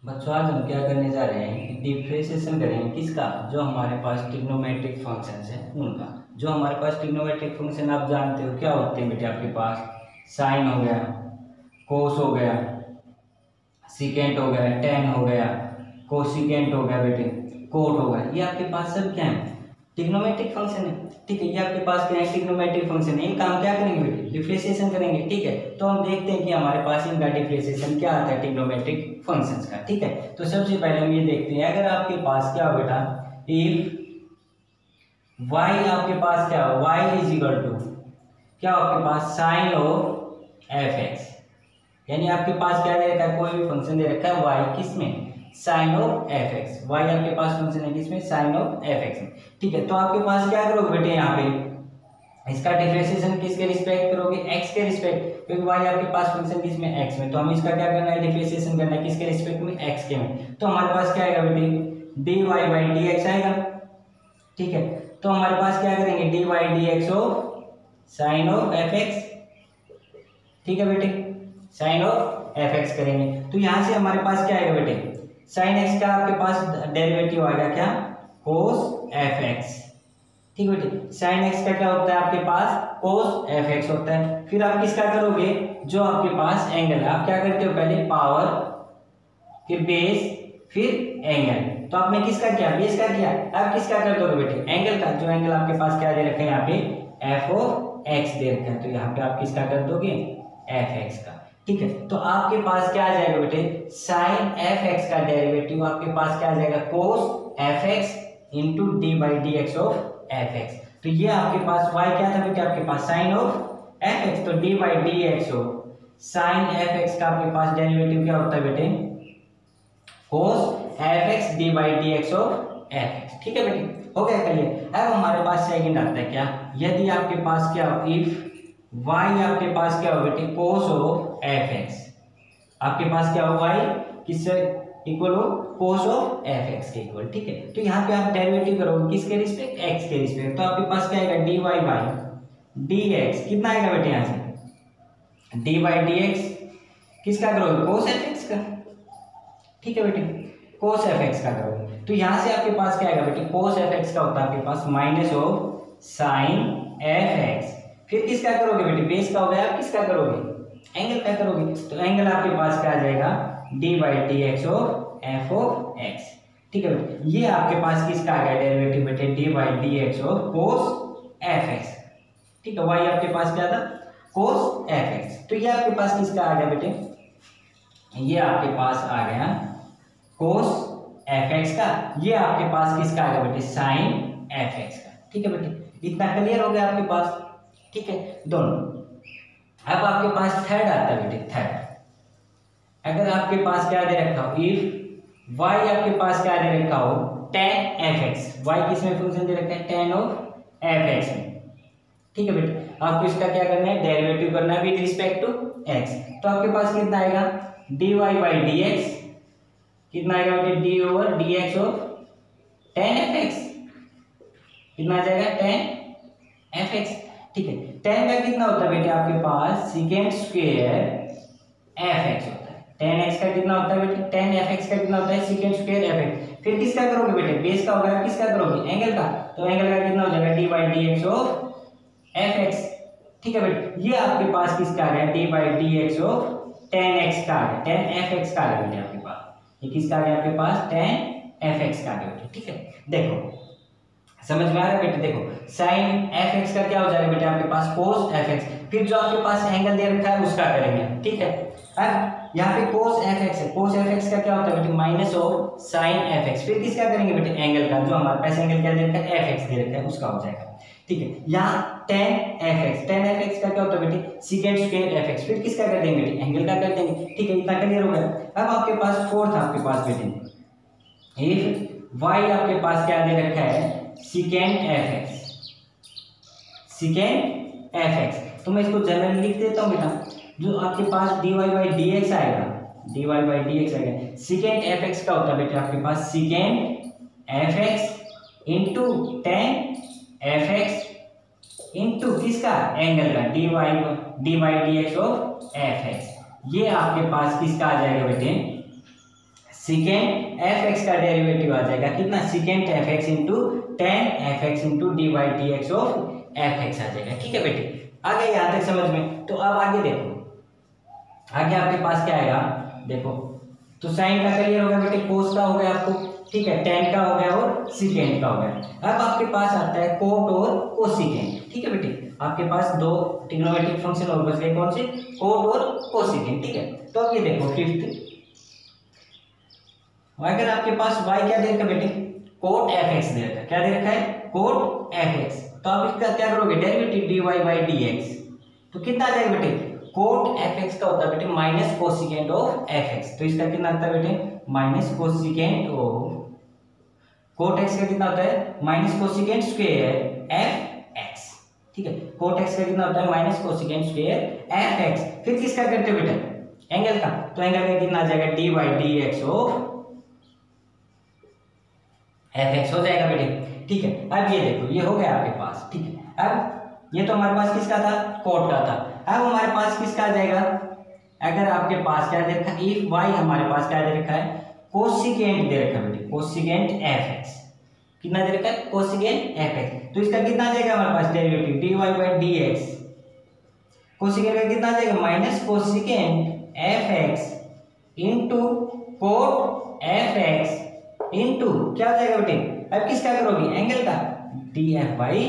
बच्चों आज हम क्या करने जा रहे हैं कि डिफरेंशिएशन करेंगे किसका, जो हमारे पास ट्रिग्नोमेट्रिक फंक्शंस है उनका। जो हमारे पास ट्रिग्नोमेट्रिक फंक्शन आप जानते हो क्या होते हैं बेटे, आपके पास साइन हो गया, कोस हो गया, सिकेंट हो गया, टेन हो गया, कोसिकेंट हो गया बेटे, कोट हो गया, ये आपके पास सब क्या है, ट्रिग्नोमेट्रिक फंक्शन है। ठीक है, ये आपके पास क्या है, ट्रिग्नोमेट्रिक फंक्शन है। इनका हम क्या करेंगे बेटे, डिफरेंशिएशन करेंगे। ठीक है, तो हम देखते हैं कि हमारे पास इनका डिफरेंशिएशन क्या आता है ट्रिग्नोमेट्रिक फंक्शंस का। ठीक है, तो सबसे पहले हम ये देखते हैं, अगर आपके पास क्या हो बेटा, इफ y आपके पास क्या हो, y इज इक्वल टू क्या हो आपके पास साइन ऑफ एफ एक्स, यानी आपके पास क्या दे रखा है, कोई भी फंक्शन दे रखा है y किसमें, sine of f x. y आपके पास फंक्शन है किसमें, साइन ऑफ एफ एक्स में। ठीक है, तो आपके पास क्या करोगे बेटे, यहाँ पे इसका डिफरेंशिएशन किसके रिस्पेक्ट करोगे, x के रिस्पेक्ट, क्योंकि y आपके पास फंक्शन किसमें, x में, तो हम इसका क्या करना है, डिफरेंशिएशन करना है किसके रिस्पेक्ट में, x के में। तो हमारे पास क्या आएगा बेटे, dy बाई dx आएगा। ठीक है, तो हमारे पास क्या करेंगे, dy dx of sine of f x. ठीक है बेटे, साइन ऑफ एफ एक्स करेंगे, तो यहाँ से हमारे पास क्या आएगा बेटे, साइन एक्स का आपके पास डेरिवेटिव आएगा क्या, कोस एफ एक्स। ठीक है बेटे, साइन एक्स का क्या होता है आपके पास, कोस एफ एक्स होता है। फिर आप किसका करोगे, जो आपके पास एंगल है, आप क्या करते हो, पहले पावर, फिर बेस, फिर एंगल। तो आपने किसका किया, बेस का किया, अब किसका कर दोगे बेटे, एंगल का। जो एंगल आपके पास क्या दे रखा है, यहाँ पे एफ ऑफ एक्स दे रखा है, तो यहाँ पे आप किसका कर दोगे, एफ एक्स का। ठीक है, तो आपके पास क्या आ जाएगा बेटे, साइन एफ एक्स का डेरिवेटिव आपके पास क्या आ जाएगा, cos f x into d by d x of f x. तो ये आपके पास y क्या था बेटे, आपके पास साइन ऑफ एफ एक्स, तो d by d x of sine f x का आपके पास डेरिवेटिव क्या होता है बेटे, cos f x d by d x of f x. ठीक है बेटे, हो गया क्लियर। अब हमारे पास सेकंड आता है क्या, यदि आपके पास क्या हो, इफ y आपके पास क्या हो बेटे, कोस ऑफ एफ एक्स, आपके पास क्या हो, y किससे इक्वल हो, कोस ऑफ एफ एक्स के इक्वल। ठीक है, तो यहाँ पे आप डेरिवेटिव करोगे किसके रिस्पेक्ट, x के रिस्पेक्ट, तो आपके पास क्या आएगा, dy बाई डी एक्स, कितना आएगा बेटे यहाँ से, डी बाई डी एक्स किसका करोगे, कोस एफ एक्स का। ठीक है बेटे, कोस एफ एक्स का करोगे, तो यहाँ से आपके पास क्या आएगा बेटे, कोस एफ एक्स का होता है आपके पास minus of sine f x. फिर किसका करोगे बेटे, बेस का हो गया, आप किसका करोगे, एंगल का करोगे, तो एंगल आपके पास क्या आ जाएगा, d by d x of F of x. ठीक है बेटे, ये आपके पास किसका आ गया डेरिवेटिव बेटे, d by d x of cos f x. ठीक है, वाई आपके पास क्या था, कोस एफ एक्स, तो ये आपके पास किसका आ गया बेटे, ये आपके पास आ गया कोस एफ एक्स का, ये आपके पास किसका आ गया बेटे, साइन एफ एक्स का। ठीक है बेटे, इतना क्लियर हो गया आपके पास। ठीक है दोनों। अब आपके पास थर्ड आता है बेटे, थर्ड, अगर आपके पास क्या दे रखा हो, इफ y आपके पास क्या दे रखा हो, tan एफ एक्स, वाई किसमें फंक्शन दे रखा है, tan ऑफ एफ एक्स में। ठीक है बेटे, आपको इसका क्या करना है, डेरिवेटिव करना है विद रिस्पेक्ट टू x, तो आपके पास कितना आएगा, dy बाई डी एक्स, कितना आएगा बेटे, D over D x of tan f x, कितना आ जाएगा, tan एफ एक्स। ठीक है, tan का कितना होता है बेटे, आपके पास सेकेंड स्क्वायर एफ एक्स होता है, tan x का कितना होता है बेटे, tan एफ एक्स का कितना होता है, सेकेंड स्क्वायर एफ एक्स। फिर किसका करोगे बेटे, बेस का होगा, किसका करोगे, एंगल का, तो एंगल का कितना हो जाएगा, d by d x of f x. ठीक है बेटे, ये आपके पास किसका आ गया, D by d x of tan x का आ गया, tan एफ एक्स का आ गया बेटे आपके पास, ये किसका आ गया आपके पास, tan एफ एक्स का आ गया बेटे। ठीक है, देखो समझ में आ रहा है बेटे, देखो साइन एफ एक्स का क्या हो जाएगा बेटे आपके पास, कोस एफ एक्स, फिर जो आपके पास एंगल दे रखा है उसका करेंगे। ठीक है, अब यहाँ पे कोस एफ एक्स है, कोस एफ एक्स का क्या होता है बेटे, minus of sine f x, फिर किसका करेंगे बेटे, एंगल का, जो हमारे पास एंगल क्या दे रखा है, एफ एक्स दे रखा है, उसका हो जाएगा। ठीक है, यहाँ tan f x, tan f x का क्या होता है बेटे, सेकेंड स्क्वायर एफ एक्स, फिर किसका कर देंगे बेटे, एंगल का कर देंगे। ठीक है, इतना क्लियर हो गया। अब आपके पास फोर्थ आपके पास बेटे, इफ y आपके पास क्या दे रखा है, second f x, second f x, तो मैं इसको जनरली लिख देता हूँ बेटा, जो आपके पास d y by d x आएगा, d y by d x आएगा, सेकेंड एफ एक्स का होता है बेटे आपके पास secant f x into tan f x into किसका, एंगल का, d by d x of f x. ये आपके पास किसका आ जाएगा बेटे, सीकेंट एफ एक्स का डेरिवेटिव आ जाएगा कितना, secant f x into tan f x into d by d x of f x आ जाएगा। ठीक है बेटे, आ गया यहाँ तक समझ में। तो अब आगे देखो, आगे आपके पास क्या आएगा, देखो तो साइन का क्लियर हो गया बेटे, कोस का हो गया आपको, ठीक है, टेन का हो गया और सीकेंट का हो गया। अब आपके पास आता है कोट और कोसिकेंट। ठीक है बेटे, आपके पास दो ट्रिग्नोमेट्रिक फंक्शन और बच गए, कौन से, कोट और कोसिकेंट। ठीक है, तो अब ये देखो फिफ्थ, अगर आपके पास y क्या दे रखा है बेटे, कोट एफ एक्स दे रखा है, क्या दे रखा है, कोट एफ एक्स। तो आप इसका क्या करोगे, derivative d y by d x, तो कितना आ जाएगा बेटे, कोट एफ एक्स का होता है बेटे minus cosecant of f x, तो इसका कितना आता है बेटे, minus cosecant of cot x का कितना होता है, minus cosecant square f x. ठीक है, कोट एक्स का कितना होता है, minus cosecant square f x. फिर किसका करते हो बेटा, एंगल का, तो एंगल का कितना आ जाएगा, d by d x of f x हो जाएगा बेटे। ठीक है, अब ये देखो ये हो गया आपके पास। ठीक है, अब ये तो हमारे पास किसका था, कोट का था। अब हमारे पास किसका आ जाएगा, अगर आपके पास क्या दे रखा है, इफ वाई हमारे पास क्या दे रखा है, कोसिकेंट दे रखा है बेटे, कोसिकेंट एफ एक्स, कितना दे रखा है, कोसिकेंट एफ एक्स। तो इसका कितना आ जाएगा हमारे पास derivative d y by d x, cosecant का कितना आ जाएगा, minus cosecant f x into cot f x into क्या हो जाएगा बेटे, अब किसका करोगे, एंगल का, d f by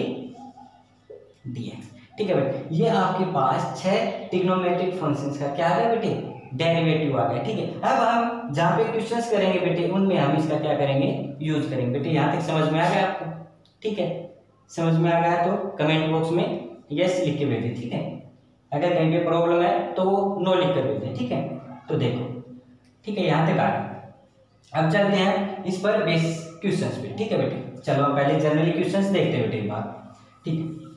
d x. ठीक है बेटे, ये आपके पास 6 ट्रिग्नोमेट्रिक फंक्शंस का क्या है बेटे, डेरिवेटिव आ गया। ठीक है, अब हम जहाँ पे क्वेश्चंस करेंगे बेटे उनमें हम इसका क्या करेंगे, यूज करेंगे। बेटे यहाँ तक समझ में आ गया आपको, ठीक है, समझ में आ गया तो कमेंट बॉक्स में यस लिख के भेजें। ठीक है, अगर कहीं पे प्रॉब्लम है तो नो लिख कर भेजें। ठीक है, तो देखो, ठीक है, यहाँ तक आ गया। अब चलते हैं इस पर बेस क्वेश्चंस पे। ठीक है बेटे, चलो हम पहले जनरली क्वेश्चंस देखते हैं बेटे एक बार। ठीक है,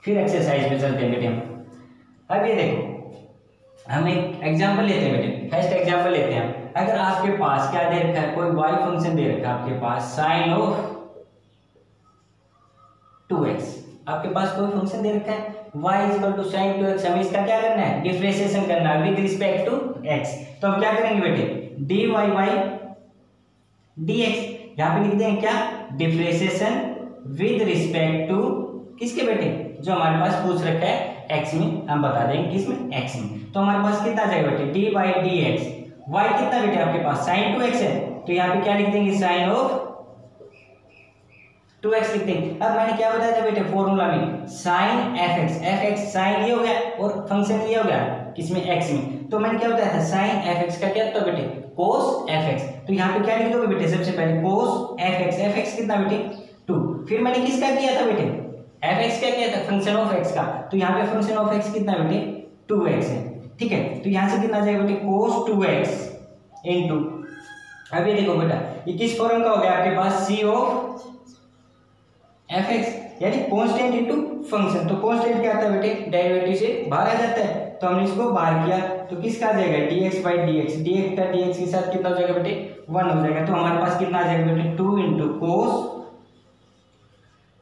फिर एक्सरसाइज पे चलते हैं बेटे हम। अब ये देखो, हम एक एग्जांपल लेते हैं बेटे, फर्स्ट एग्जांपल लेते हैं हम। अगर आपके पास क्या दे रखा है, कोई y फंक्शन दे रखा है आपके पास साइन ऑफ 2x, आपके पास कोई फंक्शन दे रखा है y equal to sign 2x, हमें इसका क्या करना है, डिफरेंशिएशन करना है विद रिस्पेक्ट टू x। तो हम क्या करेंगे बेटे, dy बाई dx, यहाँ पे लिख देंगे क्या, डिफरेंशिएशन विद रिस्पेक्ट टू किसके बेटे, जो हमारे पास पूछ रखा है x में, हम बता देंगे किसमें, x में। तो हमारे पास कितना आ जाएगा बेटे, d by d x, y कितना बेटे आपके पास साइन 2x है, तो यहाँ पे क्या लिख देंगे, साइन ऑफ 2x लिख देंगे। अब मैंने क्या बताया था बेटे फॉर्मूला में, साइन एफ एक्स साइन ये हो गया और फंक्शन ये हो गया किसमें, x में। तो मैंने क्या बताया था, साइन एफ एक्स का क्या होता है बेटे, कोस एफ एक्स। तो यहाँ पे क्या लिख दोगे बेटे, सबसे पहले कोस एफ एक्स कितना बेटे 2। फिर मैंने किसका किया था बेटे, एफ एक्स क्या किया था, फंक्शन ऑफ एक्स का। तो यहाँ पे फंक्शन ऑफ एक्स कितना बेटे 2x है। ठीक है, तो यहाँ से कितना आ जाएगा बेटे, कोस 2x इंटू, अब ये देखो बेटा ये किस फॉर्म का हो गया आपके पास, सी ऑफ एफ एक्स, यानी कांस्टेंट इनटू फंक्शन। तो कांस्टेंट क्या आता है बेटे, डेरिवेटिव से बाहर आ जाता है, तो हमने इसको बाहर किया, तो किसका आ जाएगा, dx बाई dx, dx का dx के साथ कितना हो जाएगा बेटे 1 हो जाएगा। तो हमारे पास कितना आ जाएगा बेटे 2 इंटू कोस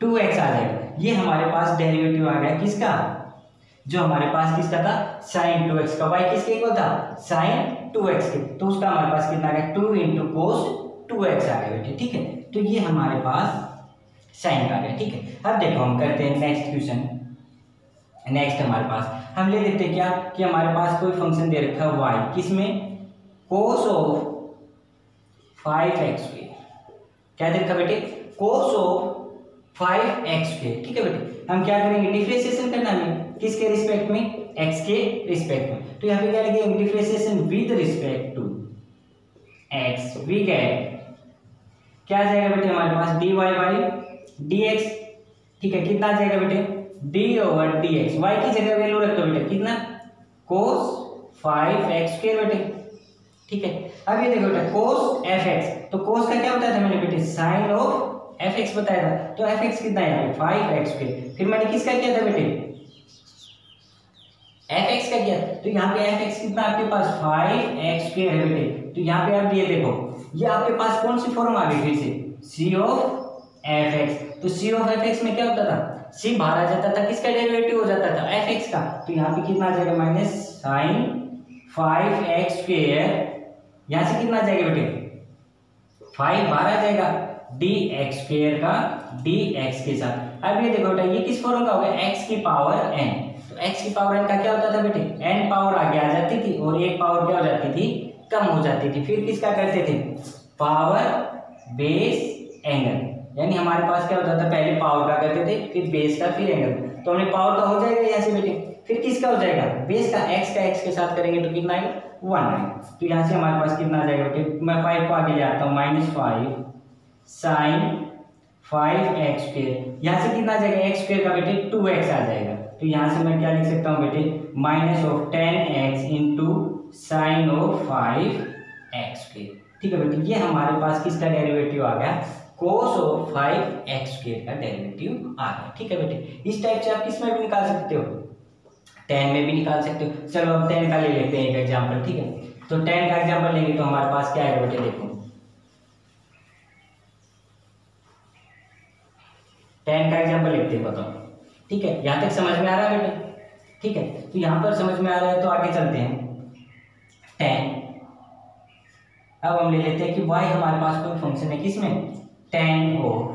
2x आ जाएगा। ये हमारे पास डेरिवेटिव आ गया किसका, जो हमारे पास किसका था, साइन 2x का, y किसके इक्वल था, साइन 2x के, तो उसका हमारे पास कितना आ गया 2 इंटू कोस 2x आ गया बेटे। ठीक है, तो ये हमारे पास साइन का आ गया। ठीक है, अब देखो हम करते हैं नेक्स्ट क्वेश्चन। नेक्स्ट हमारे पास हम ले लेते हैं क्या, कि हमारे पास कोई फंक्शन दे रखा है y, किसमें, कोस ऑफ 5x स्क्वायर, क्या दे रखा बेटे, कोस ऑफ 5x स्क्वायर। ठीक है बेटे, हम क्या करेंगे, डिफरेंशिएशन करना है किसके रिस्पेक्ट में, x के रिस्पेक्ट में। तो यहाँ पे क्या लिखेंगे, differentiation with respect to x, we get क्या आ जाएगा बेटे हमारे पास, dy बाई dx। ठीक है, कितना आ जाएगा बेटे, d ओवर dx, y की जगह वैल्यू रख दो बेटे, कितना, cos 5x स्क्वायर बेटे। ठीक है, अब ये देखो बेटा cos fx, तो cos का क्या बताया था मैंने बेटे, साइन ऑफ fx बताया था, तो fx कितना है 5x स्क्वायर। फिर मैंने किसका किया था बेटे, fx का किया, तो यहाँ पे fx कितना आपके पास 5x स्क्वायर है बेटे। तो यहाँ पे आप ये देखो, ये आपके पास कौन सी फॉर्म आ गई फिर से, c ऑफ fx। तो c ऑफ fx में क्या होता था, सी बाहर आ जाता था, किसका डेरिवेटिव हो जाता था, एफ एक्स का। तो यहाँ पे कितना आ जाएगा, माइनस साइन 5x², यहाँ से कितना आ जाएगा बेटे, 5 बाहर आ जाएगा, dx² का dx के साथ। अब ये देखो बेटा ये किस फॉर्म का होगा, x की पावर n। तो x की पावर n का क्या होता था बेटे, n पावर आगे आ जाती थी और एक पावर क्या हो जाती थी, कम हो जाती थी। फिर किसका करते थे, पावर बेस एंगल, यानी हमारे पास क्या होता था, पहले पावर का करते थे, फिर बेस का, फिर एंगल। तो हमने पावर का हो जाएगा यहाँ से बेटे, फिर किसका हो जाएगा, बेस का, x का x के साथ करेंगे तो कितना आएगा, 1 आएगा। तो यहाँ से हमारे पास कितना आ जाएगा बेटे, मैं 5 को आगे ले आता हूँ, -5 साइन 5x², यहाँ से कितना आ जाएगा, x² का बेटे 2x आ जाएगा। तो यहाँ से मैं क्या लिख सकता हूँ बेटे, -10x into sine of 5x²। ठीक है बेटे, ये हमारे पास किसका डेरिवेटिव आ गया, cos ऑफ 5x² का डेरिवेटिव आ गया। ठीक है बेटे, इस टाइप से आप किस में भी निकाल सकते हो, tan में भी निकाल सकते हो। चलो अब tan का ले लेते हैं एक एग्जांपल। ठीक है, तो tan का एग्जांपल लेंगे तो हमारे पास क्या आएगा बेटे, देखो tan का एग्जांपल लेते हैं, बताओ। ठीक है, यहाँ तक समझ में आ रहा है बेटे, ठीक है। तो यहाँ पर समझ में आ रहा है तो आगे चलते हैं। tan, अब हम ले लेते हैं कि y हमारे पास कोई फंक्शन है किसमें, tan ऑफ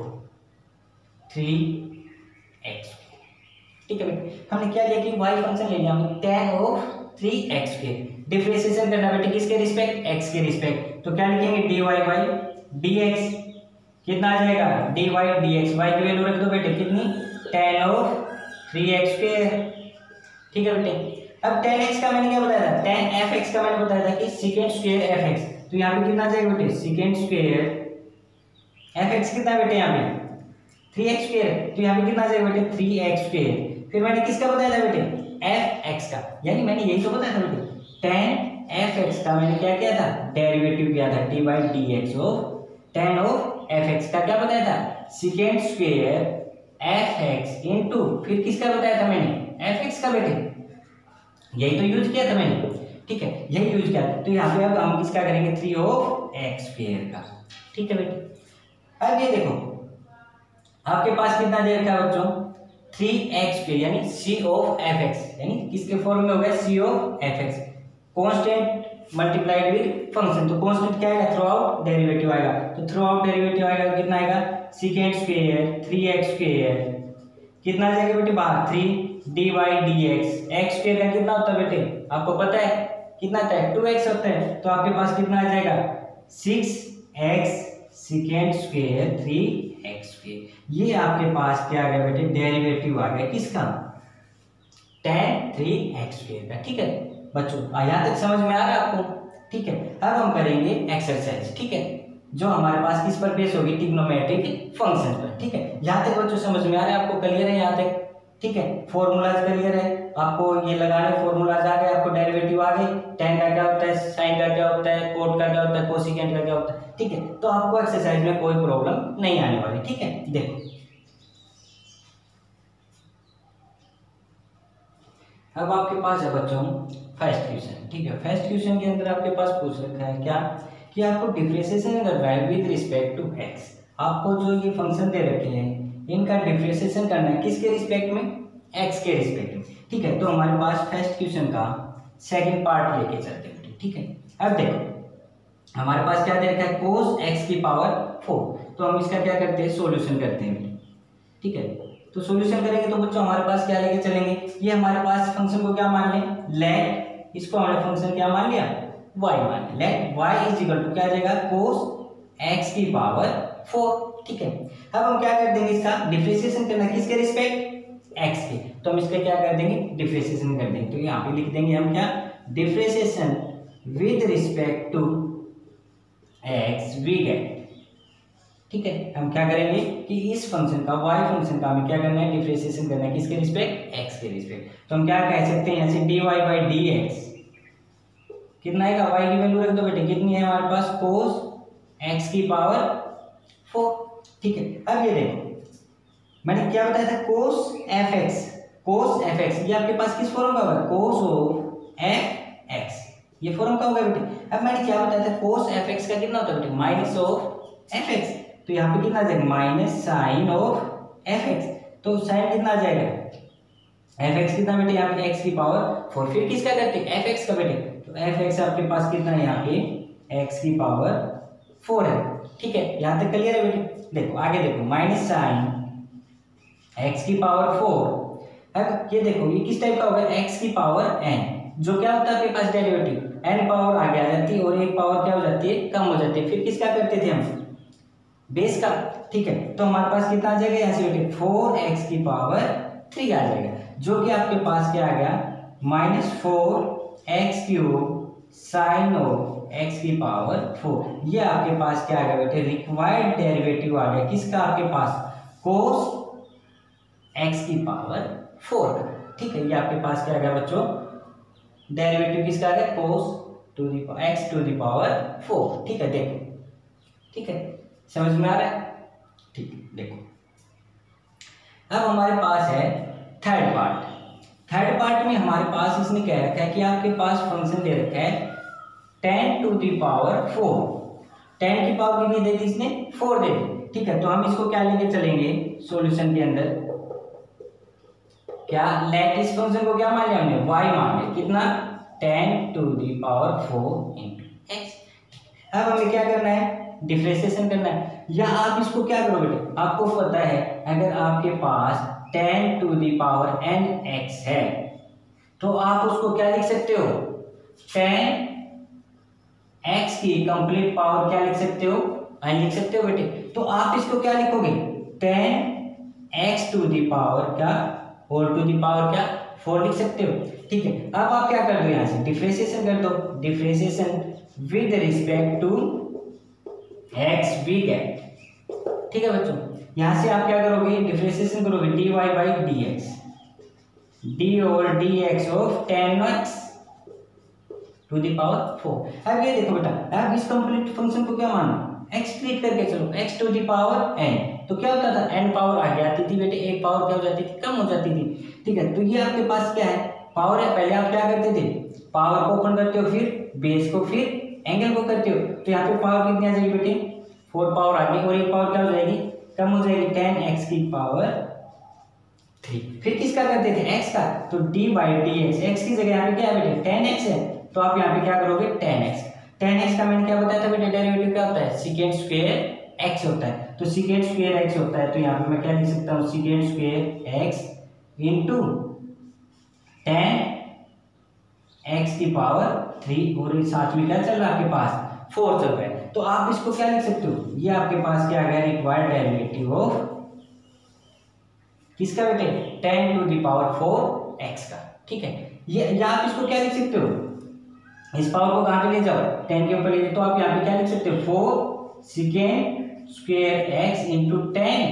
3x। ठीक है बेटे, हमने क्या लिया कि y फंक्शन ले लिया हमने tan ऑफ 3x के, डिफरेंशिएशन करना बेटे किसके रिस्पेक्ट, x के रिस्पेक्ट। तो क्या लिखेंगे, dy बाई dx, कितना आ जाएगा, dy dx, y की वैल्यू रख दो बेटे कितनी, tan ऑफ 3x²। ठीक है बेटे, अब tan x का मैंने क्या बताया था, tan fx का मैंने बताया था कि sec² fx। तो यहाँ पे कितना आ जाएगा बेटे, sec² fx कितना बेटे, यहाँ पे 3x²। तो यहाँ पे कितना आ जाएगा बेटे, 3x²। फिर मैंने किसका बताया था बेटे, fx का, यानी मैंने यही तो बताया था बेटे, tan fx का मैंने क्या किया था, डेरिवेटिव किया था, dy dx of tan of fx का क्या बताया था, sec² fx इंटू, फिर किसका बताया था मैंने, fx का बेटे, यही तो यूज किया था मैंने। ठीक है, यही यूज किया। तो यहाँ पे अब हम किसका करेंगे, 3 ऑफ x² का। ठीक है बेटे, अब ये देखो आपके पास कितना दे रखा है बच्चों, 3x² यानी c ऑफ fx, यानी किसके फॉर्म में हो गया, c of fx, constant multiplied with function. तो कांस्टेंट क्या आएगा, थ्रू आउट डेरिवेटिव आएगा। तो थ्रू आउट डेरिवेटिव आएगा कितना आएगा, sec² 3x², कितना आ जाएगा बेटे बाहर, 3 dy dx, x² का कितना होता है बेटे, आपको पता है कितना होता है, 2x होता है। तो आपके पास कितना आ जाएगा, 6x sec² 3x²। ये आपके पास क्या आ गया बेटे, डेरिवेटिव आ गया किसका, tan 3x² का। ठीक है बच्चों, यहाँ तक समझ में आ रहा है आपको। ठीक है, अब हम करेंगे एक्सरसाइज। ठीक है, जो हमारे पास किस पर बेस होगी, ट्रिग्नोमेट्रिक फंक्शन पर। ठीक है, यहाँ तक बच्चों समझ में आ रहा है आपको, क्लियर है यहाँ तक। ठीक है, फॉर्मूलाज क्लियर है आपको, ये लगाने फॉर्मूलाज आ गए, आपको डेरिवेटिव आ गए, tan का क्या होता है, sin का क्या होता है, cot का क्या होता है, कोसिकेंट का क्या होता है। ठीक है, तो आपको एक्सरसाइज में कोई प्रॉब्लम नहीं आने वाली। ठीक है, देखो अब आपके पास है बच्चों फर्स्ट क्वेश्चन। ठीक है, फर्स्ट क्वेश्चन के अंदर आपके पास पूछ रखा है क्या, कि आपको डिफरेंशिएशन करना है विद रिस्पेक्ट टू x। आपको जो ये फंक्शन दे रखे हैं इनका डिफरेंशिएशन करना है किसके रिस्पेक्ट में, x के रिस्पेक्ट में। ठीक है, तो हमारे पास फर्स्ट क्वेश्चन का सेकंड पार्ट लेके चलते हैं। ठीक है, अब देखो हमारे पास क्या दे रखा है, cos x की पावर 4। तो हम इसका क्या करते हैं, सॉल्यूशन करते हैं। ठीक है, तो सॉल्यूशन करेंगे तो बच्चों हमारे पास क्या लेके चलेंगे, ये हमारे पास फंक्शन को क्या मान लें, लेट, इसको हमने फंक्शन क्या मान लिया, y मान लिया। Let y is equal to क्या आ जाएगा, cos x की पावर 4। ठीक है, अब हम क्या कर देंगे, इसका डिफरेंशिएशन करना किसके रिस्पेक्ट, x के। तो हम इसका क्या कर देंगे, डिफरेंशिएशन कर देंगे। तो यहाँ पे लिख देंगे हम क्या, differentiation with respect to x we get. ठीक है, हम क्या करेंगे कि इस फंक्शन का, y फंक्शन का हमें क्या करना है, डिफरेंशिएशन करना है किसके रिस्पेक्ट, x के रिस्पेक्ट। तो हम क्या कह सकते हैं, यहाँ से dy बाई dx कितना आएगा, y की वैल्यू रख दो बेटे, कितनी है हमारे पास, cos x की पावर 4। ठीक है, अब ये देखो मैंने क्या बताया था, cos fx, cos fx ये आपके पास किस फॉर्म का होगा, cos ऑफ fx, ये फॉर्म का होगा बेटे। अब मैंने क्या बताया था, cos fx का कितना होता है बेटे, माइनस ऑफ fx। तो यहाँ पे कितना आ जाएगा, माइनस साइन ऑफ fx। तो साइन कितना आ जाएगा, एफ एक्स कितना बेटे यहाँ पे एक्स की पावर 4। फिर किसका करते हैं, एफ एक्स का बेटे, तो एफ एक्स आपके पास कितना है यहाँ पे एक्स की पावर 4 है। ठीक है, यहाँ तक क्लियर है बेटे। देखो आगे देखो, माइनस साइन एक्स की पावर 4। अब ये देखो ये किस टाइप का होगा, एक्स की पावर एन, जो क्या होता है आपके पास डेरिवेटिव, एन पावर आगे आ जाती है और एक पावर क्या हो जाती है, कम हो जाती है। फिर किसका करते थे हम, बेस का। ठीक है, तो हमारे पास कितना आ जाएगा यहाँ से बेटे 4x की पावर 3 आ जाएगा, जो कि आपके पास क्या आ गया -4x cube sign of x की पावर 4। ये आपके पास क्या आ गया बेटे, रिक्वायर्ड डेरिवेटिव आ गया किसका आपके पास, cos x की पावर 4 का। ठीक है, ये आपके पास क्या आ गया बच्चों, डेरिवेटिव किसका आ गया, cos x to the power 4। ठीक है, देखो, ठीक है, समझ में आ रहा है। ठीक है, देखो अब हमारे पास है थर्ड पार्ट। थर्ड पार्ट में हमारे पास इसने क्या रखा है कि आपके पास फंक्शन दे रखा है 10 टू द पावर 4। 10 की पावर कितनी दे दी इसने, 4 दे दी। ठीक है, तो हम इसको क्या लेके चलेंगे सॉल्यूशन के अंदर, क्या लेट इस फंक्शन को क्या मान लिया हमने, y मान लिया, कितना 10 to the power 4 into x. अब हमें क्या करना है, डिफरेंशिएशन करना है। या आप इसको क्या करो बेटे, आपको पता है अगर आपके पास 10 to the power n x है तो आप उसको क्या लिख सकते हो, 10 x की कंप्लीट पावर क्या लिख सकते हो, n लिख सकते हो बेटे। तो आप इसको क्या लिखोगे, 10 x टू द पावर क्या, होल टू द पावर क्या 4 लिख सकते हो। ठीक है, अब आप क्या कर दो, यहाँ से डिफरेंशिएशन कर दो, differentiation with respect to x we get. ठीक है बच्चों, यहां से आप क्या करोगे, डिफरेंशिएशन करोगे dy बाई dx, d और dx of 10x to the power 4। अब ये देखो बेटा, अब इस कंप्लीट फंक्शन को क्या मानो, x ट्रीट करके चलो, x to the power n। तो क्या होता था, n पावर आगे आती थी बेटे, एक पावर क्या हो जाती थी, कम हो जाती थी। ठीक है, तो ये आपके पास क्या है, पावर है। पहले आप क्या करते थे, पावर को ओपन करते हो, फिर बेस को, फिर एंगल को करते हो। तो यहाँ पे पावर कितनी आ जाएगी बेटे, 4 पावर आ गई और एक पावर क्या हो जाएगी, कम हो जाएगी, 10x की पावर 3। फिर किसका करते थे, x का, तो d बाई dx, x की जगह यहाँ पे क्या है बेटे 10x है, तो आप यहाँ पे क्या करोगे 10x। 10x का मैंने क्या बताया था बेटे, डेरिवेटिव क्या होता है, सेकेंड स्क्वायर x होता है। तो सेकेंड स्क्वायर x होता है, तो यहाँ पे मैं क्या लिख सकता हूँ, second square x into 10x की पावर 3 और साथ में क्या चल रहा है आपके पास 4 चल रहा है। तो आप इसको क्या लिख सकते हो, ये आपके पास क्या आ गया, रिक्वायर्ड डेरिवेटिव ऑफ किसका बेटे, 10 टू द पावर 4 x का। ठीक है, ये आप इसको क्या लिख सकते हो, इस पावर को कहां पे ले जाओ, 10 के ऊपर ले जाओ, तो आप यहाँ पे क्या लिख सकते हो, 4 second square x into 10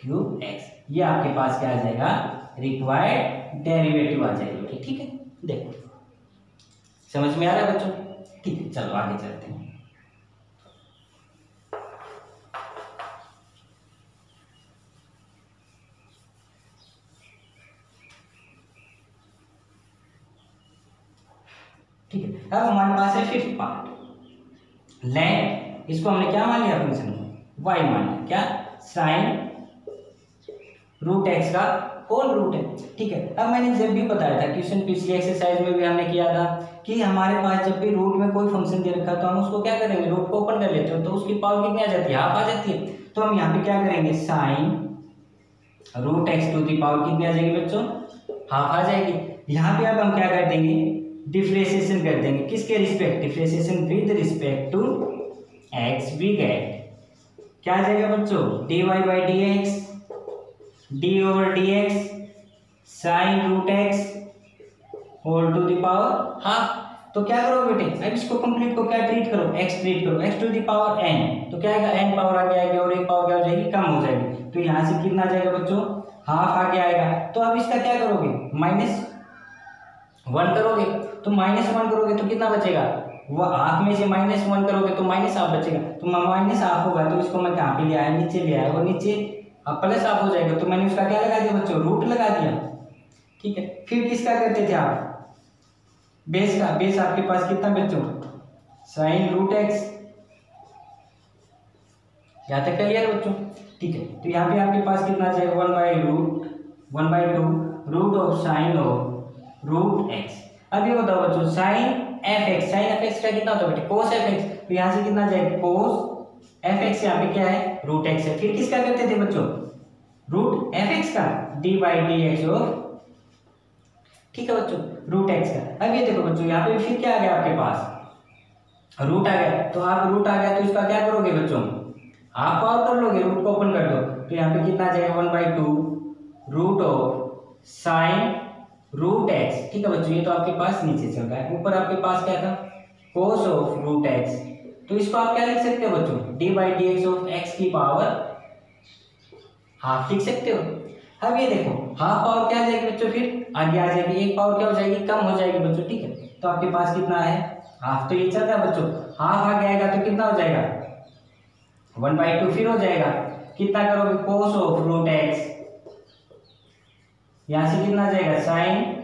cube x। ये आपके पास क्या आ जाएगा, रिक्वायर्ड डेरिवेटिव आ जाएगी। ठीक है, देखो समझ में आ रहा है बच्चों। ठीक है, चलो आगे चलते हैं। ठीक है, अब हमारे पास है फिफ्थ पार्ट, लेट इसको हमने क्या मान लिया, फंक्शन y मान लिया, क्या साइन रूट x का होल रूट है। ठीक है, अब मैंने जब भी बताया था क्वेश्चन पिछली एक्सरसाइज में भी हमने किया था कि हमारे पास जब भी रूट में कोई फंक्शन दे रखा तो हम उसको क्या करेंगे, रूट को ओपन कर लेते हो, तो उसकी पावर कितनी आ जाती है, हाफ आ जाती है। तो हम यहाँ पे क्या करेंगे, sine root x to the power कितनी आ जाएगी बच्चों, हाफ आ जाएगी। यहाँ पे अब हम क्या कर देंगे, डिफरेंशिएशन कर देंगे, किसके respect, differentiation with respect to x we get क्या आ जाएगा बच्चों, dy by dx, d over dx sine root x whole to the power half. तो क्या करो बेटे, अब इसको कंप्लीट को क्या ट्रीट करो, x ट्रीट करो, x to the power n। तो क्या आएगा, n पावर आगे आएगी और एक पावर क्या हो जाएगी, कम हो जाएगी। तो यहाँ से कितना आ जाएगा बच्चों, हाफ आगे आएगा। तो अब इसका क्या करोगे, -1 करोगे। तो -1 करोगे तो कितना बचेगा, वह हाफ में से -1 करोगे तो माइनस हाफ बचेगा। तो माइनस हाफ होगा तो इसको मैं कहाँ पे ले आया, नीचे ले आया, और नीचे अब प्लस हाफ हो जाएगा। तो मैंने उसका क्या लगा दिया बच्चों, रूट लगा दिया। ठीक है, फिर किसका करते थे आप, बेस का। बेस आपके पास कितना बच्चों, साइन रूट x। यहाँ तक क्लियर बच्चों। ठीक है। तो यहाँ पे आपके पास कितना आ जाएगा 1/2 root of sine of root x. अब ये बताओ बच्चों साइन एफ एक्स का कितना होता है बेटे कोस एफ एक्स। तो यहाँ से कितना आ जाएगा कोस एफ एक्स, यहाँ पे क्या है रूट एक्स है। फिर किसका करते थे बच्चों रूट एफ एक्स का d by d x of, ठीक है बच्चों रूट एक्स का। अब ये देखो बच्चों यहाँ पे फिर क्या आ गया आपके पास रूट आ गया। तो आप रूट आ गया तो इसका क्या करोगे बच्चों हाफ पावर कर लोगे, रूट को ओपन कर दो। तो यहाँ पे कितना आ जाएगा 1/2 root of sine root x, ठीक है बच्चों। ये तो आपके पास नीचे चल रहा है, ऊपर आपके पास क्या था कोस ऑफ रूट एक्स। तो इसको आप क्या लिख सकते हो बच्चों d by d x of x की पावर हाफ लिख सकते हो। अब ये देखो हाफ पावर क्या आ जाएगी बच्चों फिर आगे आ जाएगी, एक पावर क्या हो जाएगी कम हो जाएगी बच्चों, ठीक है। तो आपके पास कितना है हाफ, तो ये चल रहा है बच्चों हाफ आगे आएगा तो कितना हो जाएगा 1/2 फिर हो जाएगा कितना करोगे कोस ऑफ रूट एक्स, यहां से कितना आ जाएगा साइन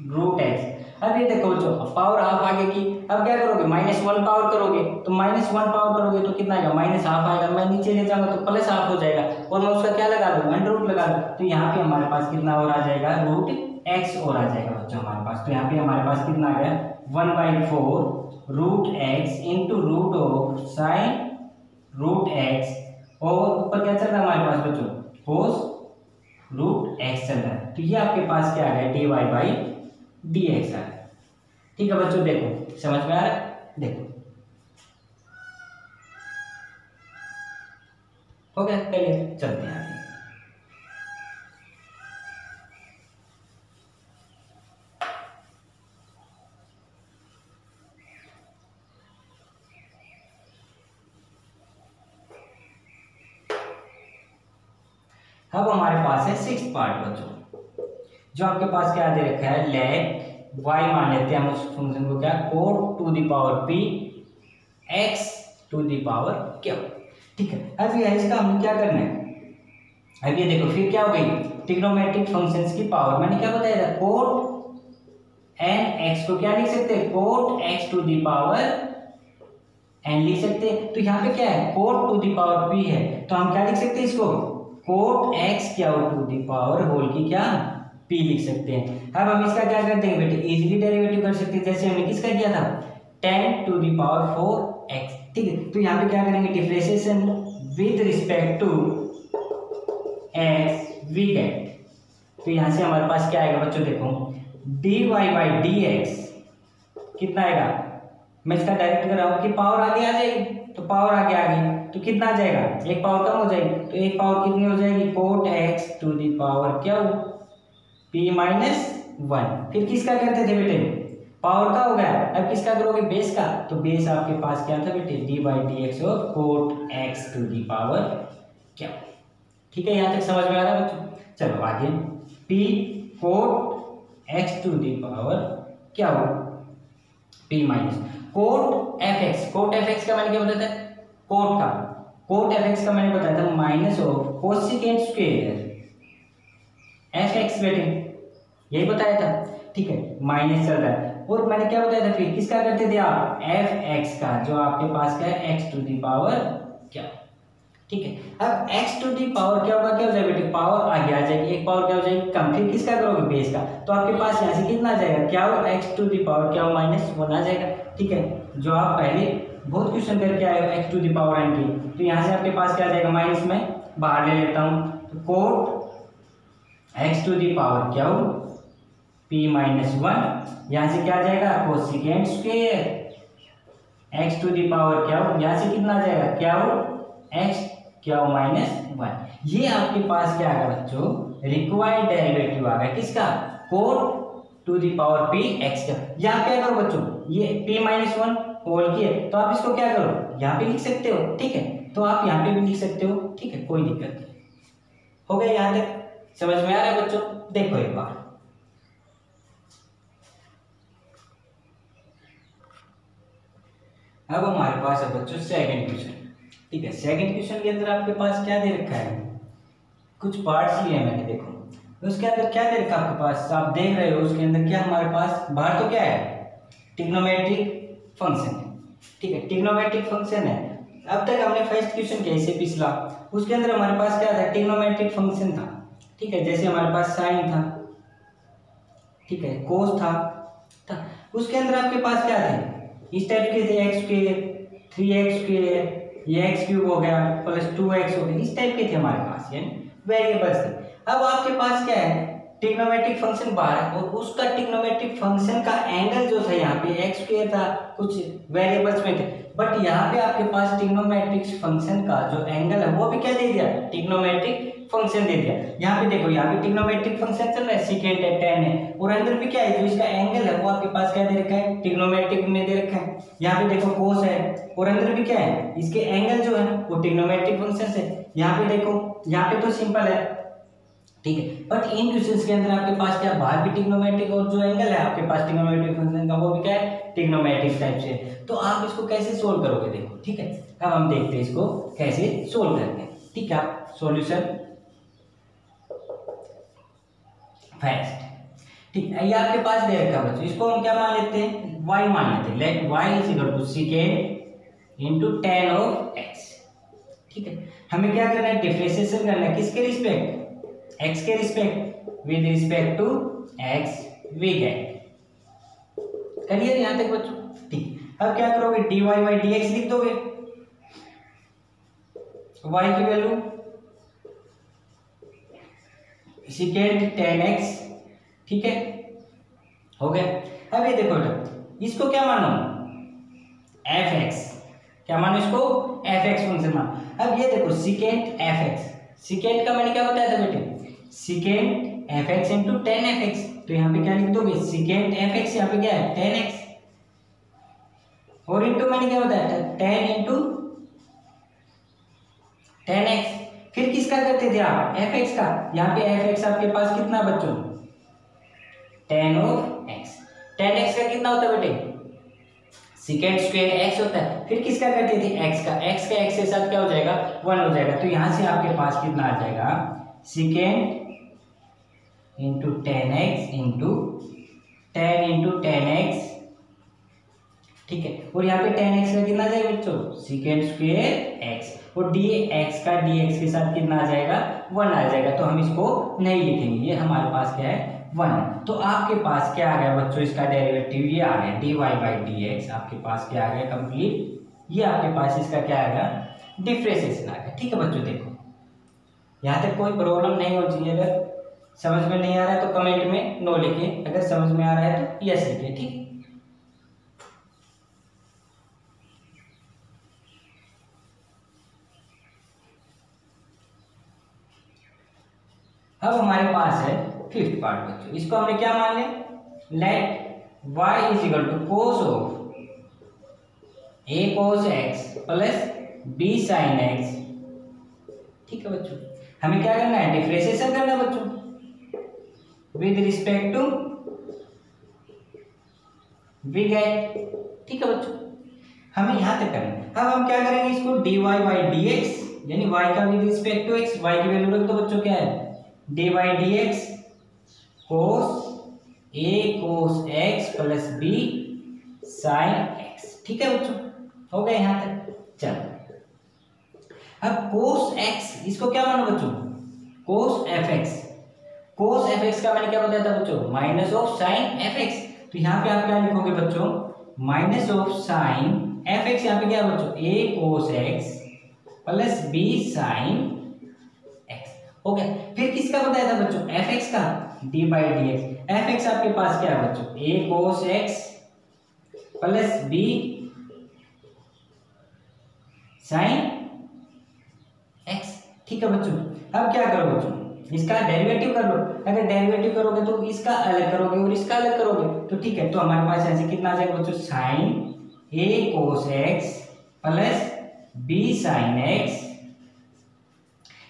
रूट एक्स। अब ये देखो बच्चों पावर हाफ आगे की, अब क्या करोगे -1 पावर करोगे। तो -1 पावर करोगे तो कितना आएगा -हाफ आएगा, मैं नीचे ले जाऊंगा तो प्लस हाफ हो जाएगा और मैं उसका क्या लगा दूं √ लगा दूं। तो यहाँ पे हमारे पास कितना और आ जाएगा रूट एक्स और आ जाएगा बच्चों हमारे पास। तो यहाँ पे हमारे पास कितना आ गया 1/4 root x into root of sine root x और ऊपर क्या चल रहा है हमारे पास बच्चों कोस रूट एक्स चल रहा है। तो ये आपके पास क्या आ गया dy बाई डी एक्स आ गया, ठीक है बच्चों। देखो समझ में आ रहा है, देखो हो गया क्लियर, चलते हैं आगे। अब हमारे पास है 6th पार्ट बच्चों, जो आपके पास क्या दे रखा है लेट y मान लेते हैं हम उस फंक्शन को क्या cot to the power p x to the power q, ठीक है। अब ये इसका हमें क्या करना है, अब ये देखो फिर क्या हो गई ट्रिग्नोमेट्रिक फंक्शंस की पावर, मैंने क्या बताया था cot n x को क्या लिख सकते हैं cot x to the power n लिख सकते हैं। तो यहाँ पे क्या है cot to the power p है, तो हम क्या लिख सकते हैं इसको cot x क्या टू द पावर होल की क्या p लिख सकते हैं। अब हम इसका क्या कर देंगे बेटे इजीली डेरिवेटिव कर सकते हैं, जैसे हमने किसका किया था 10 टू द पावर 4x, ठीक है। तो यहाँ पे क्या करेंगे differentiation with respect to x we get. तो यहाँ से हमारे पास क्या आएगा बच्चों देखो dy बाई डी एक्स कितना आएगा, मैं इसका डायरेक्ट कर रहा हूँ कि पावर आगे आ जाएगी, तो पावर आगे आ गई तो कितना आ जाएगा एक पावर कम हो जाएगी, तो एक पावर कितनी हो जाएगी cot x to the power क्या p-1। फिर किसका करते थे बेटे पावर का हो गया, अब किसका करोगे बेस का, तो बेस आपके पास क्या था बेटे d by d x of cot x to the power क्या, ठीक है। यहाँ तक समझ में आ रहा है बच्चों। चलो आगे p cot x to the power क्या हो p minus cot f x का मैंने क्या बताया था cot f x का मैंने बताया था minus of cosecant square f x बेटे यही बताया था, ठीक है माइनस चल रहा है। और मैंने क्या बताया था फिर किसका करते थे आप एफ एक्स का, जो आपके पास क्या है एक्स टू दी पावर क्या, ठीक है। अब एक्स टू दी पावर क्या होगा, क्या हो जाएगा बेटे पावर आगे आ जाएगी, एक पावर क्या हो जाएगी कम, फिर किसका करोगे बेस का, तो आपके पास यहाँ से कितना आ जाएगा क्या हो एक्स टू दी पावर क्या हो -1 आ जाएगा, ठीक है। जो आप पहले बहुत क्वेश्चन करके आए हो x to the power n की, तो यहाँ से आपके पास क्या आ जाएगा माइनस में बाहर ले लेता हूँ, तो cot x to the power क्या हो p-1, यहाँ से क्या आ जाएगा cosecant square x to the power क्या हो, यहाँ से कितना आ जाएगा क्या हो x क्या हो -1। ये आपके पास क्या आ गया बच्चों रिक्वायर्ड डेरिवेटिव आ गया किसका cot to the power p x का। यहाँ क्या करो बच्चों ये p-1 होल की है, तो आप इसको क्या करो यहाँ पे लिख सकते हो, ठीक है। तो आप यहाँ पे भी लिख सकते हो, ठीक है कोई दिक्कत नहीं। हो गया यहाँ तक समझ में आ रहा है बच्चों। देखो एक बार अब हमारे पास है बच्चों सेकंड क्वेश्चन, ठीक है। सेकंड क्वेश्चन के अंदर आपके पास क्या दे रखा है कुछ पार्ट्स लिए मैंने, देखो उसके अंदर क्या दे रखा है आपके पास, आप देख रहे हो उसके अंदर क्या हमारे पास बाहर तो क्या है ट्रिग्नोमेट्रिक फंक्शन है, ठीक है ट्रिग्नोमेट्रिक फंक्शन है अब तक हमने फर्स्ट क्वेश्चन किया इससे पिछला, उसके अंदर हमारे पास क्या था, ट्रिग्नोमेट्रिक फंक्शन था, ठीक है, जैसे हमारे पास साइन था, ठीक है, कोस था, उसके अंदर आपके पास क्या थे, इस टाइप के थे, एक्स स्क्वायर, 3x स्क्वायर, ये एक्स क्यूब हो गया प्लस 2x हो गया, इस टाइप के थे हमारे पास, यानी वेरिएबल्स थे। अब आपके पास क्या है, ट्रिग्नोमेट्रिक फंक्शन बाहर है और उसका ट्रिग्नोमेट्रिक फंक्शन का एंगल जो था यहाँ पे एक्स स्क्वायर था, कुछ वेरिएबल्स में थे, बट यहाँ पे आपके पास ट्रिग्नोमेट्रिक फंक्शन का जो एंगल है वो भी क्या दे दिया, ट्रिग्नोमेट्रिक फंक्शन दे दिया। यहाँ पे देखो, यहाँ पे ट्रिग्नोमेट्रिक फंक्शन चल रहा है, सेकेंड है, tan है, और अंदर भी क्या है, जो इसका एंगल है वो आपके पास क्या दे रखा है, ट्रिग्नोमेट्रिक में दे रखा है। यहाँ पे देखो cos है, और अंदर भी क्या है, इसके एंगल जो है वो ट्रिग्नोमेट्रिक फंक्शन से। यहाँ पे देखो, यहाँ पे तो सिंपल है, ठीक है, बट इन क्वेश्चंस के अंदर आपके पास क्या, बाहर भी ट्रिग्नोमेट्रिक और जो एंगल है आपके पास ट्रिग्नोमेट्रिक फंक्शन का वो भी क्या है, ट्रिग्नोमेट्रिक टाइप से। तो आप इसको कैसे सोल्व करोगे, देखो, ठीक है, अब हम देखते हैं इसको कैसे सोल्व करते हैं, ठीक है। सॉल्यूशन फर्स्ट, ठीक है, ये आपके पास दे रखा बच्चों, इसको हम क्या मान लेते हैं, y मान लेते हैं, let y is equal to second into tan of x, ठीक है। हमें क्या करना है, डिफरेंशिएशन करना है, किसके रिस्पेक्ट, x के respect, with respect to x we get, clear यहां तक बच्चों, ठीक। अब क्या करोगे, dy बाई dx लिख दोगे, y की वैल्यू सेकेंड tan x, ठीक है, हो गया। अब ये देखो बेटा, इसको क्या मानो, fx, क्या मानो इसको, fx फंक्शन मानो। अब ये देखो सेकेंड fx, सेकेंड का मैंने क्या बताया था बेटे, second fx into tan fx, तो यहाँ पे क्या लिख दोगे, सेकेंड fx, यहाँ पे क्या है tan x, और इंटू मैंने क्या बताया था, tan इंटू tan x। फिर किसका करते थे आप, fx का, यहाँ पे fx आपके पास कितना बच्चों, tan of x, tan x का कितना होता है बेटे, सेकेंड स्क्वायर x होता है। फिर किसका करते थे, x का, x का x के साथ क्या हो जाएगा, 1 हो जाएगा, तो यहाँ से आपके पास कितना आ जाएगा, second into tan x into tan x, ठीक है, और यहाँ पे tan x का कितना आ जाएगा बच्चों, सेकेंड स्क्वायर x, और dx का dx के साथ कितना आ जाएगा, 1 आ जाएगा, तो हम इसको नहीं लिखेंगे, ये हमारे पास क्या है, 1। तो आपके पास क्या आ गया बच्चों, इसका डेरिवेटिव ये आ गया, dy बाई dx आपके पास क्या आ गया, कंप्लीट, ये आपके पास इसका क्या आ गया, डिफरेंशिएशन आ गया, ठीक है बच्चों। देखो यहाँ तक कोई प्रॉब्लम नहीं हो चाहिए, अगर समझ में नहीं आ रहा है तो कमेंट में नो लिखिए, अगर समझ में आ रहा है तो यस लिखिए, ठीक। अब हमारे पास है फिफ्थ पार्ट बच्चों, इसको हमने क्या मान लिया, let y is equal to cos of a cos x plus b sine x, ठीक है बच्चों। हमें क्या करना है, डिफरेंशिएशन करना है बच्चों, with respect to we get, ठीक है बच्चों, हमें यहां तक करना है। अब हम क्या करेंगे, इसको dy बाई dx, यानी y का with respect to x, y की वैल्यू रख दो बच्चों, क्या है, d by d x cos a cos x plus b sine x, ठीक है बच्चों, हो गया यहाँ तक। चलो अब कोस x, इसको क्या मानो बच्चों, कोस fx, कोस fx का मैंने क्या बताया था बच्चों, माइनस ऑफ साइन fx, तो यहाँ पे आप क्या लिखोगे बच्चों, माइनस ऑफ साइन fx, यहाँ पे क्या है बच्चों, a cos x plus b sine x, हो गया। फिर किसका बताया था बच्चों, fx का, d by d x, fx आपके पास क्या है बच्चों, a cos x plus b sine x, ठीक है बच्चों। अब क्या करो बच्चों, इसका डेरिवेटिव कर लो, अगर डेरिवेटिव करोगे तो इसका अलग करोगे और इसका अलग करोगे, तो ठीक है, तो हमारे पास ऐसे कितना आ जाएगा बच्चों, sine a cos x plus b sine x,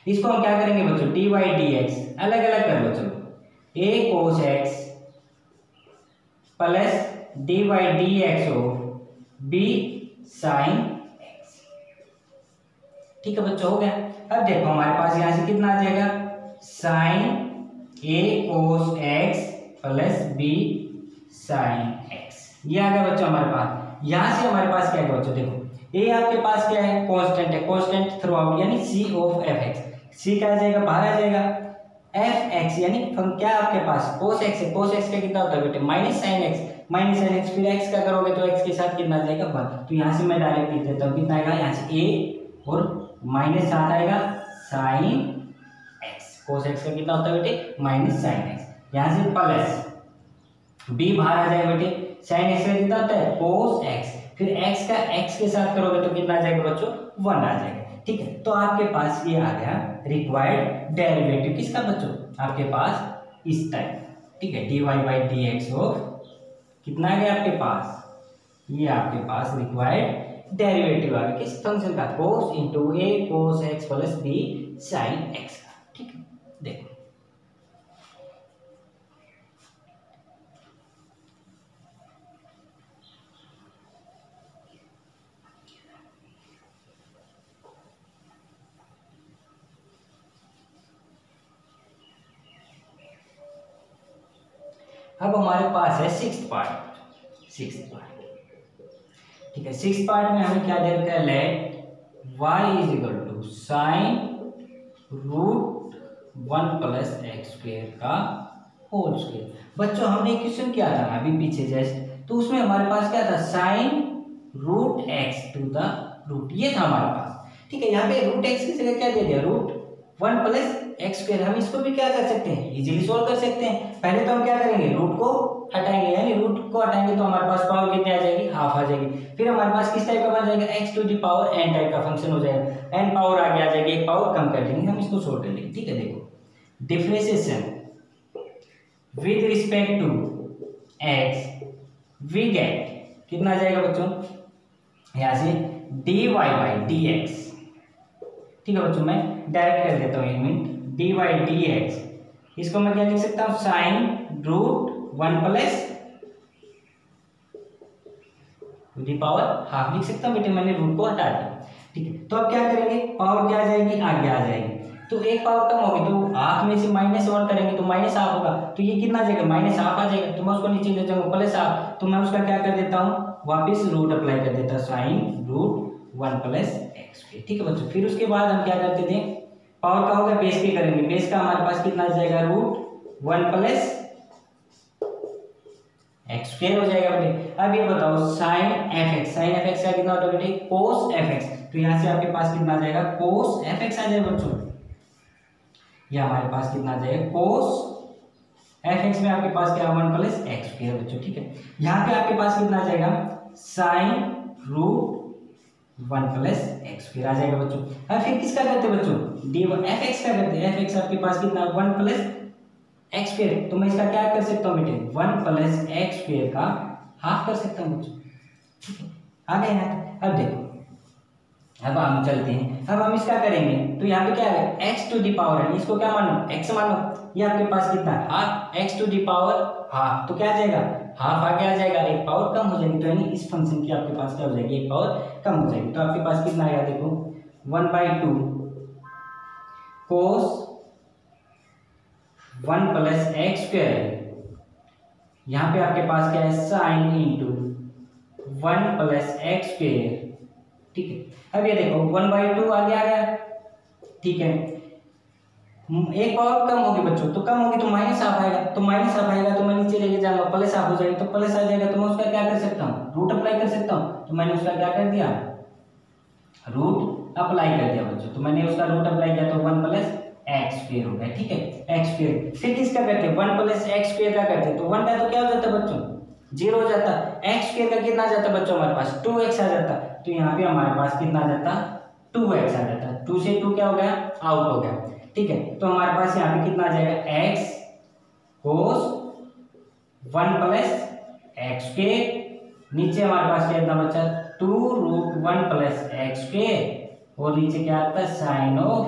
इसको हम क्या करेंगे बच्चों, डी बाई डी एक्स, अलग अलग कर लो, चलो, a cos x plus d by d x of b sine x, ठीक है बच्चों, हो गया। अब देखो हमारे पास यहां से कितना आ जाएगा, sine a cos x plus b sine x, ये आ गया बच्चों हमारे पास। यहां से हमारे पास क्या है बच्चों, देखो ए आपके पास क्या है, कांस्टेंट है, कांस्टेंट थ्रू आउट यानी सी ऑफ एफ एक्स, सी क्या आ जाएगा, बाहर आ जाएगा, एफ एक्स यानी क्या आपके पास कोस एक्स है, कोस एक्स का कितना होता है बेटे minus sine x, minus sine x, फिर एक्स का करोगे तो एक्स के साथ कितना आ जाएगा 1, तो यहाँ से मैं डायरेक्ट लिख देता हूँ कितना आएगा, यहाँ से ए और माइनस साथ आएगा साइन एक्स, कोस एक्स का कितना होता है बेटे माइनस साइन एक्स, यहाँ से प्लस बी बाहर आ जाएगा बेटे, साइन एक्स का कितना होता है कोस एक्स, फिर एक्स का एक्स के साथ करोगे तो कितना आ जाएगा बच्चों 1 आ जाएगा, ठीक है। तो आपके पास ये आ गया रिक्वायर्ड डेरिवेटिव किसका बच्चों, आपके पास इस टाइप, ठीक है, dy by d x of कितना आ गया आपके पास, ये आपके पास रिक्वायर्ड डेरिवेटिव आ गया किस फंक्शन का, cos into a cos x plus b sine x का, ठीक है। देखो अब हमारे पास है सिक्स्थ पार्ट, ठीक है, सिक्स्थ पार्ट में हमें क्या दे रखा है, let y is equal to sine root 1 plus x square का होल स्क्वेयर। बच्चों हमने क्वेश्चन किया था अभी पीछे जस्ट, तो उसमें हमारे पास क्या था, sine root x to the root, ये था हमारे पास, ठीक है। यहाँ पे रूट एक्स की जगह क्या दे दिया, रूट 1 प्लस एक्स स्क्वेयर, हम इसको भी क्या कर सकते हैं, इजीली सॉल्व कर सकते हैं। पहले तो हम क्या करेंगे, रूट को हटाएंगे, यानी रूट को हटाएंगे तो हमारे पास पावर कितनी आ जाएगी, हाफ आ जाएगी, फिर हमारे पास किस टाइप का बन जाएगा, x to the power n type का फंक्शन हो जाएगा, एन पावर आगे आ जाएगी, एक पावर कम कर देंगे, हम इसको सॉल्व कर लेंगे, ठीक है। देखो differentiation with respect to x we get कितना आ जाएगा बच्चों, यहाँ से dy बाई डी एक्स, ठीक है बच्चों, मैं डायरेक्ट कर देता हूँ 1 minute, dy by d x, इसको मैं क्या लिख सकता हूँ, sine root 1 plus to the power half लिख सकता हूँ बेटे, मैंने रूट को हटा दिया, ठीक है। तो अब क्या करेंगे, पावर क्या आ जाएगी, आगे आ जाएगी, तो एक पावर कम होगी तो हाफ में से माइनस 1 करेंगे तो माइनस हाफ होगा, तो ये कितना आ जाएगा, माइनस हाफ आ जाएगा, तो मैं उसको नीचे ले जाऊंगा प्लस हाफ, तो मैं उसका क्या कर देता हूँ, वापिस रूट अप्लाई कर देता हूँ, साइन रूट 1 प्लस एक्स, ठीक है बच्चों। फिर उसके बाद हम क्या करते थे, पावर का होगा बेस पे करेंगे, बेस का हमारे पास कितना आ जाएगा, रूट 1 प्लस एक्स स्क्वायर हो जाएगा बेटे। अब ये बताओ sine f x, sine f x का कितना होता है बेटे, कोस एफ एक्स, तो यहाँ से आपके पास कितना आ जाएगा, कोस एफ एक्स आ जाएगा बच्चों, ये हमारे पास कितना आ जाएगा, कोस एफ एक्स में आपके पास क्या 1 प्लस एक्स स्क्वायर बच्चों, ठीक है। यहाँ पे आपके पास कितना आ जाएगा, sine root 1 plus x square आ जाएगा बच्चों। अब फिर किसका करते हैं बच्चों, डी एफ एक्स का करते हैं, एफ एक्स आपके पास कितना 1 प्लस एक्स स्क्वायर, तो मैं इसका क्या कर सकता हूँ बेटे, 1 प्लस एक्स स्क्वायर का हाफ कर सकता हूँ बच्चों, ठीक है, आ गया यहाँ। अब देखो अब हम चलते हैं, अब हम इसका करेंगे, तो यहाँ पे क्या है, x टू दी पावर है, इसको क्या मानो, x मानो, ये आपके पास कितना है half, x to the power half, तो क्या आ जाएगा, हाफ आगे आ जाएगा, एक पावर कम हो जाएगी, तो यानी इस फंक्शन की आपके पास क्या हो जाएगी, एक पावर कम हो जाएगी, तो आपके पास कितना आएगा, देखो 1/2 कोस 1 प्लस एक्स स्क्वायर, यहाँ पे आपके पास क्या है, sine into 1 plus x square, ठीक है। अब ये देखो 1/2 आगे आ गया, ठीक है, एक पावर कम होगी बच्चों, तो कम होगी तो माइनस हाफ आएगा, तो माइनस हाफ आएगा तो मैं नीचे लेके जाऊंगा, प्लस हाफ हो जाएगा, तो प्लस आ जाएगा, तो मैं उसका क्या कर सकता हूँ, रूट अप्लाई कर सकता हूँ, तो मैंने उसका क्या कर दिया, रूट अप्लाई कर दिया बच्चों, तो मैंने उसका रूट अप्लाई किया तो 1 प्लस एक्स स्क्वायर हो गया, ठीक है, एक्स स्क्वायर। फिर किसका करते हैं, 1 प्लस एक्स स्क्वायर का करते हैं, तो 1 का तो क्या हो जाता है बच्चों, 0 हो जाता, एक्स स्क्वायर का कितना आ जाता बच्चों, हमारे पास 2x आ जाता, तो यहाँ पे हमारे पास कितना आ जाता, 2x आ जाता, 2 से 2 क्या हो गया, आउट हो गया, ठीक है। तो हमारे पास यहाँ पे कितना आ जाएगा, x cos 1 plus x square, नीचे हमारे पास क्या इतना बचा, 2 रूट 1 प्लस एक्स स्क्वायर, और नीचे क्या आता है, sine of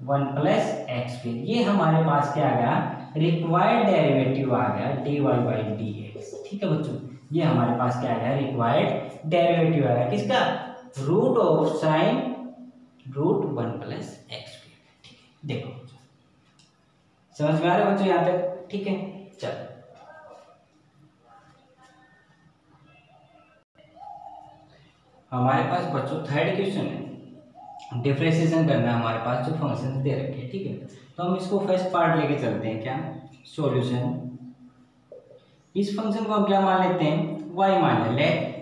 1 plus x square, ये हमारे पास क्या आ गया, रिक्वायर्ड डेरिवेटिव आ गया dy बाई डी एक्स, ठीक है बच्चों, ये हमारे पास क्या आ गया, रिक्वायर्ड डेरिवेटिव आ गया किसका, root of sine root 1 plus x square, ठीक है। देखो समझ में आ रहा है बच्चों यहाँ तक, ठीक है। चलो हमारे पास बच्चों थर्ड क्वेश्चन है, डिफरेंशिएशन करना है हमारे पास जो फंक्शन दे रखे हैं, ठीक है। तो हम इसको फर्स्ट पार्ट लेके चलते हैं, क्या सॉल्यूशन। इस फंक्शन को हम क्या मान लेते हैं, y मान लें। Let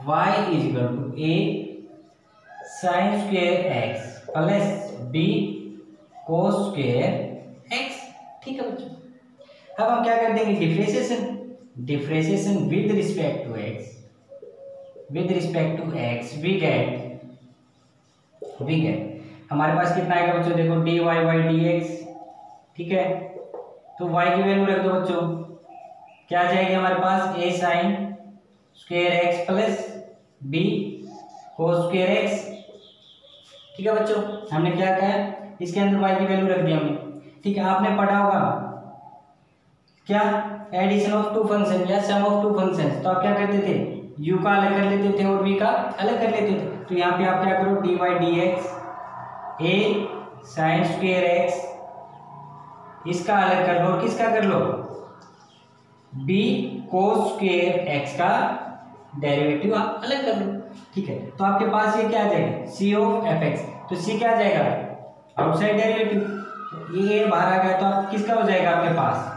y is equal to a sin square x plus b cos square x, ठीक है बच्चों। अब हम क्या कर देंगे, differentiation. Differentiation with respect to x, with respect to x we get हमारे पास कितना आएगा बच्चों, देखो dy बाई dx, ठीक है। तो y की वैल्यू रख दो बच्चों, क्या आ जाएगी हमारे पास, a sin square x plus b cos square x, ठीक है बच्चों। हमने क्या कहा, इसके अंदर y की वैल्यू रख दी हमने, ठीक है। आपने पढ़ा होगा क्या, एडिशन ऑफ टू फंक्शन या सम ऑफ टू फंक्शंस, तो आप क्या करते थे, u का अलग कर लेते थे और v का अलग कर लेते थे। तो यहाँ पे आप क्या करो, dy dx a sin square x, इसका अलग कर लो और किसका कर लो, b cos स्क्वायर x का डेरिवेटिव आप अलग कर लो, ठीक है। तो आपके पास ये क्या आ जाएगा, c ऑफ fx, तो c क्या आ जाएगा, आउटसाइड डेरिवेटिव, तो ये बाहर आ गया, तो आप किसका हो जाएगा, आपके पास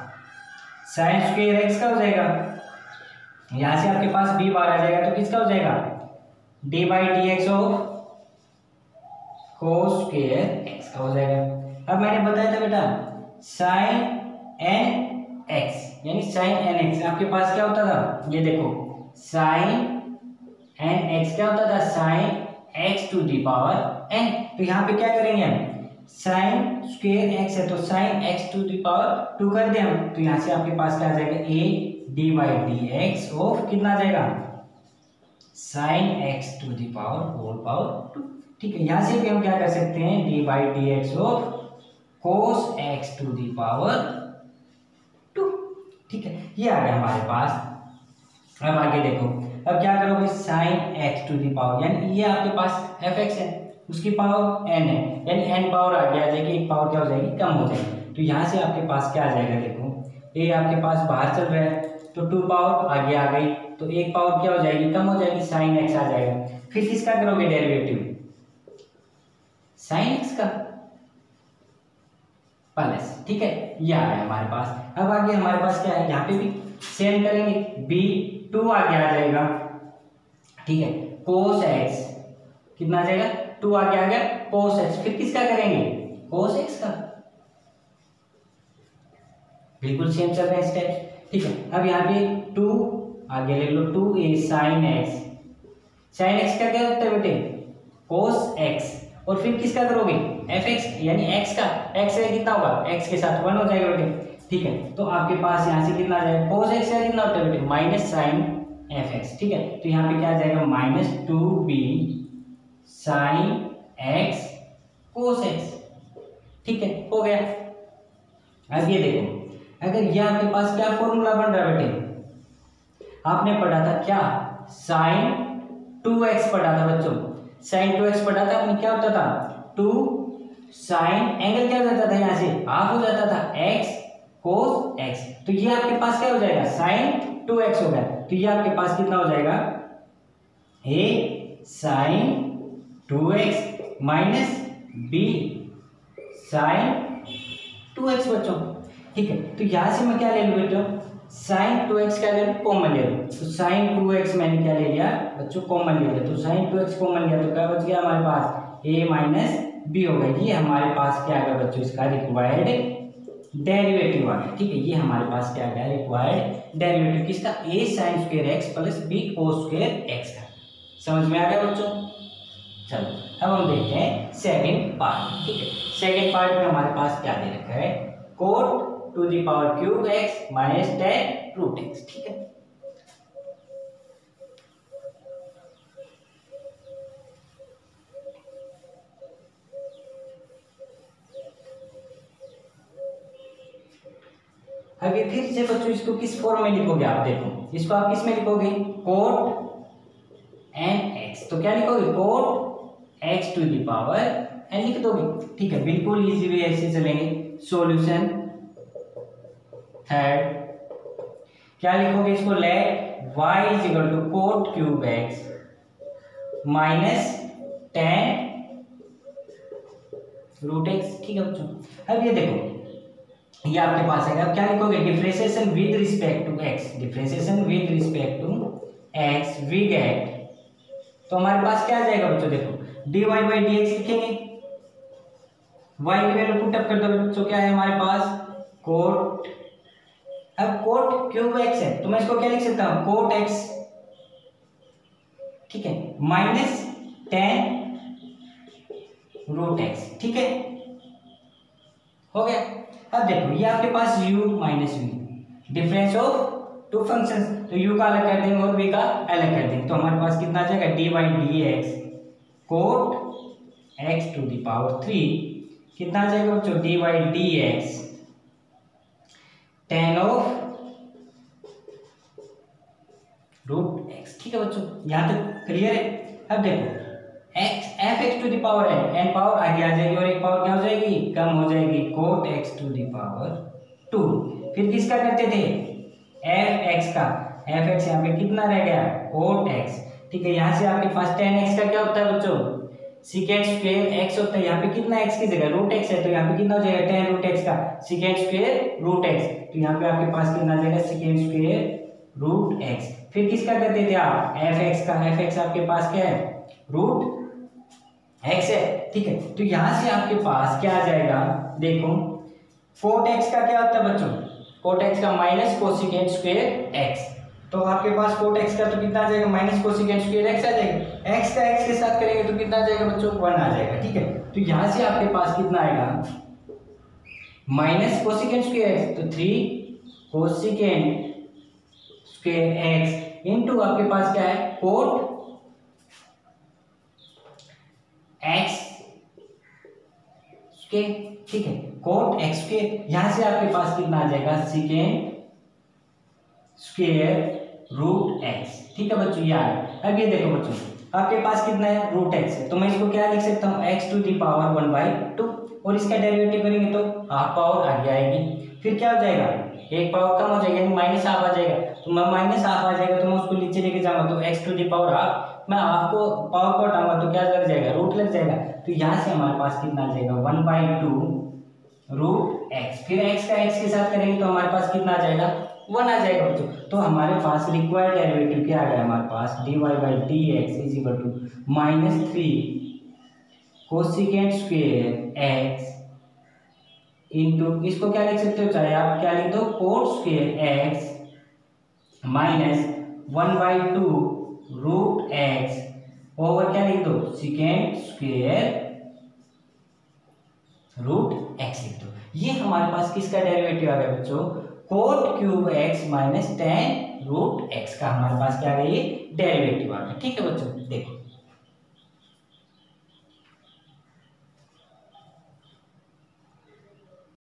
साइन स्क्वायर x का हो जाएगा। यहां से आपके पास b बाहर आ जाएगा, तो किसका हो जाएगा, d by d x of cos square x का हो जाएगा। अब मैंने बताया था बेटा साइन एन x यानी साइन एन x, आपके पास क्या होता था, ये देखो साइन एन x क्या होता था, sine x to the power n। तो यहाँ पे क्या करेंगे हम, साइन स्क्वायर x है तो sine x to the power 2 कर दें हम, तो यहाँ से आपके पास क्या आ जाएगा, a d by d x of कितना आ जाएगा, sine x to the power whole power 2, ठीक है। यहाँ से भी हम क्या कर सकते हैं, d by d x of cos x to the power 2, ठीक है। ये आ गया हमारे पास। अब आगे देखो, अब क्या करोगे, sine x to the power, यानी ये आपके पास fx है, उसकी पावर n है, यानी n पावर आगे आ जाएगी, एक पावर क्या हो जाएगी, कम हो जाएगी। तो यहाँ से आपके पास क्या आ जाएगा, देखो a आपके पास बाहर चल रहा है, तो 2 पावर आगे आ गई, तो एक पावर क्या हो जाएगी, कम हो जाएगी, साइन x आ जाएगा। फिर किसका करोगे डेरिवेटिव, साइन x का प्लस, ठीक है। ये आ गया हमारे पास। अब आगे हमारे पास क्या है, यहाँ पे भी सेम करेंगे, b 2 आगे आ जाएगा, ठीक है। cos x कितना आ जाएगा, 2 आगे आ गया, cos x, फिर किसका करेंगे, cos x का, बिल्कुल सेम चल रहा है स्टेप, ठीक है। अब यहाँ पे 2 आगे ले लो, 2a sin x, sin x का क्या होता है बेटे, cos x, और फिर किसका करोगे, fx यानी x का, x से कितना होगा, x के साथ 1 हो जाएगा बेटे, ठीक है। तो आपके पास यहाँ से कितना आ जाएगा, cos x का कितना होता है बेटे, माइनस साइन fx, ठीक है। तो यहाँ पे क्या आ जाएगा, minus 2b sine x cos x, ठीक है, हो गया। अब ये देखो, अगर ये आपके पास क्या फॉर्मूला बन रहा है बेटे, आपने पढ़ा था क्या, साइन 2x पढ़ा था बच्चों, साइन 2x पढ़ा था आपने, क्या होता था 2 साइन, एंगल क्या हो जाता था, यहाँ से हाफ हो जाता था, x cos x, तो ये आपके पास क्या हो जाएगा, साइन 2x हो गया। तो ये आपके पास कितना हो जाएगा, a sine 2x minus b sine 2x बच्चों, ठीक है। तो यहाँ से मैं क्या ले लूँ बेटो, साइन 2x क्या ले लूँ, कॉमन ले लूँ, तो साइन 2x मैंने क्या ले लिया बच्चों, कॉमन ले लिया, तो साइन 2x कॉमन लिया, तो क्या बच गया हमारे पास, a माइनस b हो गया। ये हमारे पास क्या आ गया बच्चों, इसका रिक्वायर्ड डेरिवेटिव आ गया, ठीक है। ये हमारे पास क्या आ गया, रिक्वायर्ड डेरिवेटिव किसका, a sine square x plus b cos square x का। समझ में आ गया बच्चों। चलो अब हम देखते हैं सेकंड पार्ट, ठीक है। सेकंड पार्ट में हमारे पास क्या दे रखा है, cot to the power cube x minus ten root x, ठीक है। अब ये फिर से बच्चों इसको किस फॉर्म में लिखोगे, आप देखो इसको आप किस में लिखोगे, कोट एन एक्स, तो क्या लिखोगे, cot x to the power n लिख दोगे, ठीक है। बिल्कुल इजी वे ऐसे चलेंगे। सॉल्यूशन थर्ड, क्या लिखोगे इसको, let y is equal to cot cube x minus ten root x. ठीक है बच्चों, अब ये देखो ये आपके पास है, अब क्या लिखोगे, differentiation with respect to x, differentiation with respect to x we get, तो हमारे पास क्या आ जाएगा बच्चों, देखो dy बाई डी एक्स लिखेंगे, y की वैल्यू पुट अप कर दो बच्चों, क्या है हमारे पास कोट, अब कोट क्यूब एक्स है तो मैं इसको क्या लिख सकता हूं, कोट एक्स, ठीक है, माइनस टेन रूट एक्स। ठीक है, हो गया। अब देखो ये आपके पास u minus v, difference of two functions, तो u का अलग कर देंगे और v का अलग कर देंगे, तो हमारे पास कितना आ जाएगा, d by d x cot x to the power 3, कितना आ जाएगा बच्चों, d by d x tan of root x. ठीक है बच्चों, यहां तक क्लियर है। अब देखो x f x to the power n power आगे आ जाएगी और एक पावर क्या हो जाएगी, कम हो जाएगी, cot x to the power 2। फिर किसका करते थे, एफ एक्स का, एफ एक्स यहाँ पे कितना रह गया, कोट एक्स। ठीक है, यहाँ से आपके पास टेन एक्स का क्या होता है बच्चों, सीकेंड स्क्वायर एक्स होता है, यहाँ पे कितना एक्स की जगह रूट एक्स है, तो यहाँ पे कितना हो जाएगा, टेन रूट एक्स का सीकेंड स्क्वायर रूट एक्स, तो यहाँ पे आपके पास कितना आ जाएगा, सीकेंड स्क्वायर रूट एक्स। फिर किसका करते थे आप, एफ एक्स का, एफ एक्स आपके पास क्या है, रूट एक्स है। ठीक है, तो यहां से आपके पास क्या आ जाएगा, देखो कोट एक्स का क्या होता है बच्चों, कोट एक्स का माइनस कोसिकेंट स्क्वायर एक्स, तो आपके पास कोट एक्स का तो कितना आ जाएगा, माइनस कोसिकेंट स्क्वायर एक्स आ जाएगा, एक्स का एक्स के साथ करेंगे तो कितना आ जाएगा बच्चों, 1 आ जाएगा। ठीक है, तो यहां से आपके पास कितना आएगा, माइनस कोसिकेंट स्क्वायर एक्स, तो 3 कोसिकेंट स्क्वायर एक्स इनटू आपके पास क्या है, कोट एक्स स्क्वायर। ठीक है, कोट एक्स स्क्वायर, यहां से आपके पास कितना आ जाएगा, सीकेंड स्क्वायर रूट एक्स। ठीक है बच्चों, यार अब ये देखो बच्चों आपके पास कितना है, रूट एक्स है, तो मैं इसको क्या लिख सकता हूँ, एक्स टू दी पावर 1/2, और इसका डेरिवेटिव करेंगे तो हाफ पावर आगे आएगी, फिर क्या हो जाएगा, एक पावर कम हो जाएगा, यानी माइनस हाफ आ जाएगा, तो मैं माइनस हाफ आ जाएगा तो मैं उसको नीचे लेके जाऊंगा, तो x to the power half, मैं हाफ को पावर को हटाऊंगा तो क्या लग जाएगा, रूट लग जाएगा, तो यहाँ से हमारे पास कितना आ जाएगा, 1/2 रूट एक्स, फिर एक्स का एक्स के साथ करेंगे तो हमारे पास कितना आ जाएगा, 1 आ जाएगा बच्चों। तो हमारे पास रिक्वायर्ड डेरिवेटिव क्या आ गया हमारे पास, dy by d x is equal to -3 cosecant square x into, इसको क्या लिख सकते हो, चाहे आप क्या लिख दो, cot square x minus 1/2 root x over क्या लिख दो, सीकेंट स्क्वायर रूट एक्स लिख दो। ये हमारे पास किसका डेरिवेटिव आ गया बच्चों, cot cube x minus ten root x का हमारे पास क्या आ गया, ये डेरिवेटिव आ गया। ठीक है बच्चों, देखो